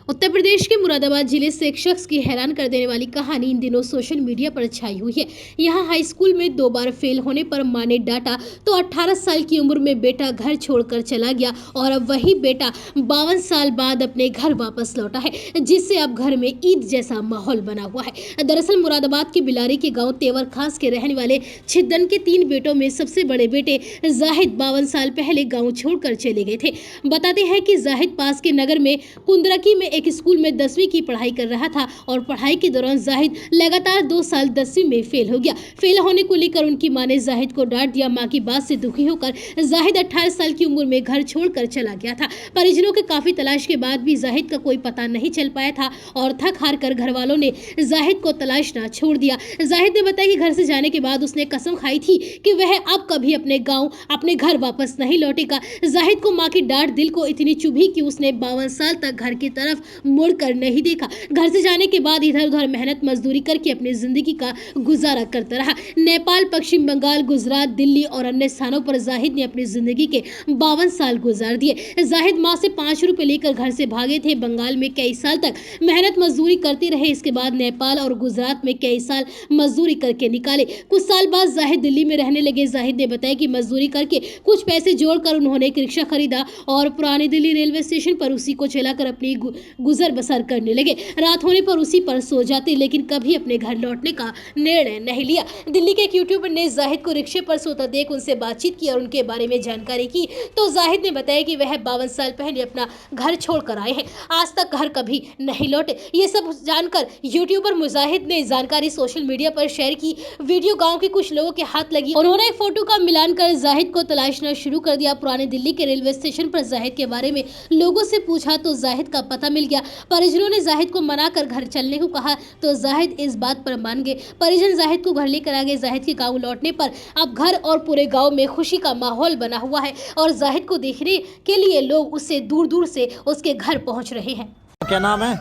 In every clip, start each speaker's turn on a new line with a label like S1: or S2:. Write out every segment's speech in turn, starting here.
S1: उत्तर प्रदेश के मुरादाबाद जिले से एक शख्स की हैरान कर देने वाली कहानी इन दिनों सोशल मीडिया पर छाई हुई है। यहाँ हाई स्कूल में 2 बार फेल होने पर मां ने डांटा तो 18 साल की उम्र में बेटा घर छोड़कर चला गया और अब वही बेटा 52 साल बाद अपने घर वापस लौटा है, जिससे अब घर में ईद जैसा माहौल बना हुआ है। दरअसल मुरादाबाद के बिलारी के गाँव तेवर खास के रहने वाले छिद्दन के 3 बेटों में सबसे बड़े बेटे जाहिद 52 साल पहले गाँव छोड़कर चले गए थे। बताते हैं कि जाहिद पास के नगर में कुंदरकी में एक स्कूल में 10वीं की पढ़ाई कर रहा था और पढ़ाई के दौरान जाहिद लगातार 2 साल 10वीं में फेल हो गया। फेल होने को लेकर उनकी मां ने जाहिद को डांट दिया। मां की बात से दुखी होकर जाहिद 18 साल की उम्र में घर छोड़कर चला गया था। परिजनों के काफी तलाश के बाद भी जाहिद का कोई पता नहीं चल पाया था और थक हार कर घर वालों ने जाहिद को तलाशना छोड़ दिया। जाहिद ने बताया कि घर से जाने के बाद उसने कसम खाई थी कि वह अब कभी अपने गाँव अपने घर वापस नहीं लौटेगा। जाहिद को मां की डांट दिल को इतनी चुभी कि उसने 52 साल तक घर की तरफ मुड़कर नहीं देखा। घर से जाने के बाद इधर उधर मेहनत मजदूरी करके अपनी जिंदगी का गुजारा करता रहा। नेपाल, पश्चिम बंगाल, गुजरात, दिल्ली और अन्य स्थानों पर जाहिद ने अपनी जिंदगी के 52 साल गुजार दिए। जाहिद मां से 5 रुपए लेकर घर से भागे थे। बंगाल में कई साल तक मेहनत मजदूरी करते रहे। इसके बाद नेपाल और गुजरात में कई साल मजदूरी करके निकाले। कुछ साल बाद जाहिद दिल्ली में रहने लगे। जाहिद ने बताया कि मजदूरी करके कुछ पैसे जोड़कर उन्होंने एक रिक्शा खरीदा और पुरानी दिल्ली रेलवे स्टेशन पर उसी को चलाकर अपनी गुजर बसर करने लगे। रात होने पर उसी पर सो जाते, लेकिन कभी अपने घर लौटने का निर्णय नहीं लिया। दिल्ली के एक यूट्यूबर ने जाहिद को रिक्शे पर सोता देख उनसे बातचीत की और उनके बारे में जानकारी की तो जाहिद ने बताया कि वह 52 साल पहले अपना घर छोड़कर आए हैं, आज तक घर कभी नहीं लौटे। ये सब जानकर यूट्यूबर मुजाहिद ने जानकारी सोशल मीडिया पर शेयर की। वीडियो गाँव के कुछ लोगों के हाथ लगी। उन्होंने एक फोटो का मिलान कर जाहिद को तलाशना शुरू कर दिया। पुराने दिल्ली के रेलवे स्टेशन पर जाहिद के बारे में लोगों से पूछा तो जाहिद का पता मिल गया। परिजनों ने जाहिद को मना कर घर चलने को कहा तो जाहिद इस बात पर मान गए। परिजन जाहिद को घर लेकर आ गए। जाहिद के गांव लौटने पर अब घर और पूरे गांव में खुशी का माहौल बना हुआ है और जाहिद को देखने के लिए लोग उससे दूर दूर से उसके घर पहुंच रहे हैं।
S2: क्या नाम है?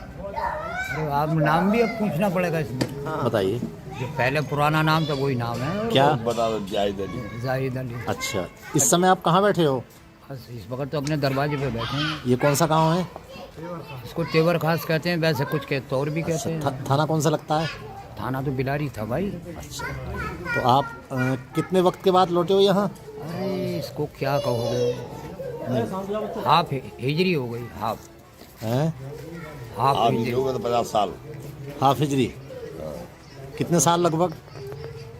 S3: आप नाम भी अब पूछना पड़ेगा इसमें।
S2: बताइए।
S3: जो पहले पुराना नाम था वही नाम है।
S2: क्या
S4: बता दो? जाहिद अली।
S2: अच्छा, इस समय आप कहाँ बैठे हो?
S3: बस इस वक्त तो अपने दरवाजे पे बैठे हैं।
S2: ये कौन सा गांव है?
S3: इसको तेवर खास कहते हैं, वैसे कुछ कहते तो और भी कहते हैं।
S2: थाना कौन सा लगता है?
S3: थाना तो बिलारी था भाई।
S2: अच्छा, तो आप कितने वक्त के बाद लौटे हो यहाँ?
S3: अरे इसको क्या कहोगे, हाफ हिजरी हो गई। हाफ हिजरी
S4: हो गए तो 50 साल।
S2: हाफ हिजरी कितने साल लगभग?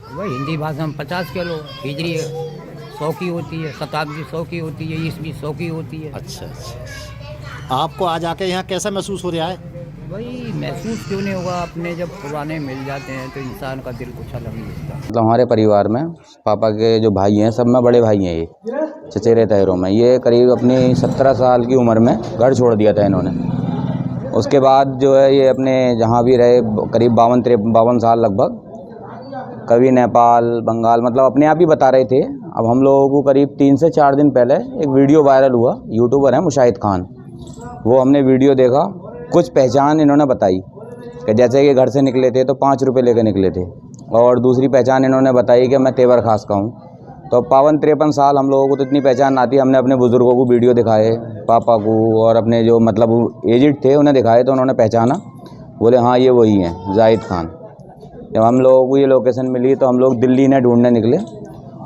S3: भाई हिंदी भाषा में 50 कह लो। हिजरी 100 की होती है, शताब्दी 100 की होती है, ईस्वी 100 की होती है।
S2: अच्छा अच्छा, आपको आज आके यहाँ कैसा महसूस हो रहा है?
S3: भाई महसूस क्यों नहीं होगा, अपने जब पुराने मिल जाते हैं तो इंसान का दिल कुछ अलग ही होता है।
S5: मतलब हमारे परिवार में पापा के जो भाई हैं सब में बड़े भाई हैं, ये चचेरे तहरों में। ये करीब अपनी 17 साल की उम्र में घर छोड़ दिया था इन्होंने। उसके बाद जो है ये अपने जहाँ भी रहे करीब 52 साल लगभग, कभी नेपाल, बंगाल, मतलब अपने आप ही बता रहे थे। अब हम लोगों को करीब 3 से 4 दिन पहले एक वीडियो वायरल हुआ। यूट्यूबर है मुशाहिद खान, वो हमने वीडियो देखा। कुछ पहचान इन्होंने बताई कि जैसे कि घर से निकले थे तो 5 रुपये लेकर निकले थे, और दूसरी पहचान इन्होंने बताई कि मैं तेवर खास का हूँ। तो 52-53 साल हम लोगों को तो इतनी पहचान आती है। हमने अपने बुज़ुर्गों को वीडियो दिखाए, पापा को, और अपने जो मतलब एजिड थे उन्हें दिखाए तो उन्होंने पहचाना, बोले हाँ ये वही हैं जाहिद खान। जब हम लोगों को ये लोकेशन मिली तो हम लोग दिल्ली ने ढूंढने निकले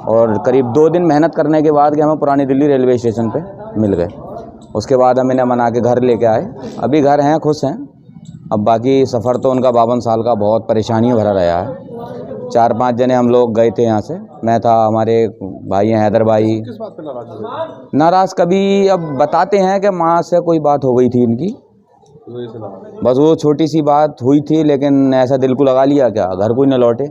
S5: और करीब 2 दिन मेहनत करने के बाद कि हमें पुरानी दिल्ली रेलवे स्टेशन पे मिल गए। उसके बाद हम इन्हें मना के घर लेके आए। अभी घर हैं, खुश हैं। अब बाकी सफ़र तो उनका 52 साल का बहुत परेशानियों भरा रहा है। 4-5 जने हम लोग गए थे यहाँ से। मैं था, हमारे भाई हैं हैदर भाई।
S4: किस बात पे
S5: नाराज़ कभी, अब बताते हैं कि माँ से कोई बात हो गई थी इनकी, बस वो छोटी सी बात हुई थी, लेकिन ऐसा दिल को लगा लिया क्या, घर कोई न लौटे।